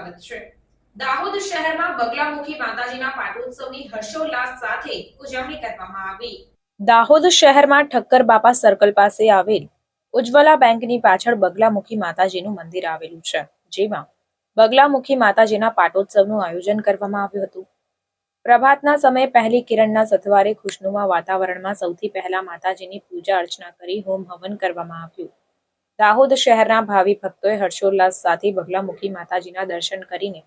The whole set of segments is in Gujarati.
સ્વાગત છે। દાહોદ શહેરમાં બગલામુખી માતાજીના પાટોત્સવની હર્ષોલ્લાસ સાથે ઉજવણી કરવામાં આવી। દાહોદ શહેરમાં ઠક્કર બાપા સર્કલ પાસે આવેલ ઉજ્જવલા બેંકની પાછળ બગલામુખી માતાજીનું મંદિર આવેલું છે, જેમાં બગલામુખી માતાજીના પાટોત્સવનું આયોજન કરવામાં આવ્યું હતું। પ્રભાતના સમયે પહેલી કિરણના સથવારે ખુશનુમા વાતાવરણમાં સૌથી પહેલા માતાજીની પૂજા અર્ચના કરી હોમ હવન કરવામાં આવ્યું। દાહોદ શહેરના ભાવિ ભક્તોએ હર્ષોલ્લાસ સાથે બગલામુખી માતાજીના દર્શન કરીને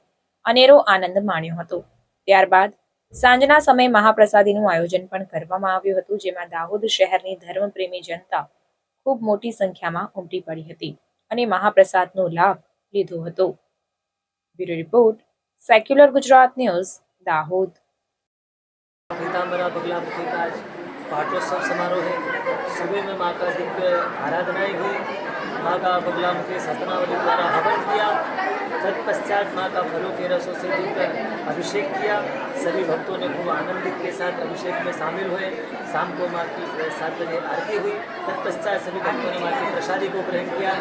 અનેરો આનંદ માણ્યો હતો। ત્યારબાદ સાંજના સમયે મહાપ્રસાદીનું આયોજન પણ કરવામાં આવ્યું હતું, જેમાં દાહોદ શહેરની ધર્મપ્રેમી જનતા ખૂબ મોટી સંખ્યામાં ઉમટી પડી હતી અને મહાપ્રસાદનો લાભ લીધો હતો। Bureau report, secular Gujarat news, Dahod. Pitambara Baglamukhi का आज पाठोत्सव समारोह है। सुबह में माँ का दिव्य आराधनाएं हुई। माँ का बगलामुखी सतनावली द्वारा हवन किया। तत्पश्चात माँ का फलों के रसों से दिव्य अभिषेक किया। सभी भक्तों ने खूब आनंदित के साथ अभिषेक में शामिल हुए। शाम को माँ की 7 बजे आरती हुई। तत्पश्चात सभी भक्तों ने माँ की प्रसादी को ग्रहण किया।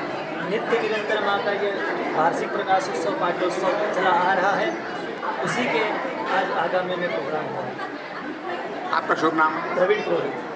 नित्य निरंतर माँ का ये वार्षिक प्रकाशोत्सव पाठोत्सव चला आ रहा है। उसी के आज आगामी में प्रोग्राम हुआ। आपका शुभ नाम? प्रवीण पुरोहित।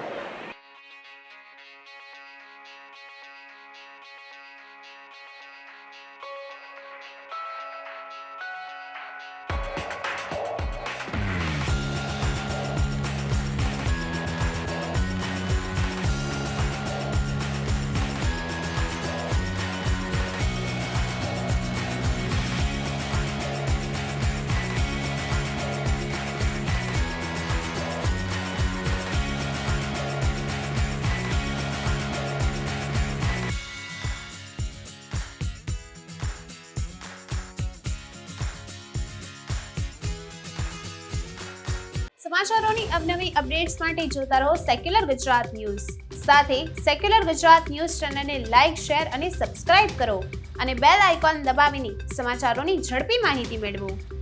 સમાચારોની અવનવી અપડેટ્સ માટે જોતા રહો સેક્યુલર ગુજરાત ન્યૂઝ। સાથે સેક્યુલર ગુજરાત ન્યૂઝ ચેનલને લાઇક, શેર અને સબસ્ક્રાઇબ કરો અને બેલ આઇકોન દબાવીને સમાચારોની ઝડપી માહિતી મેળવો।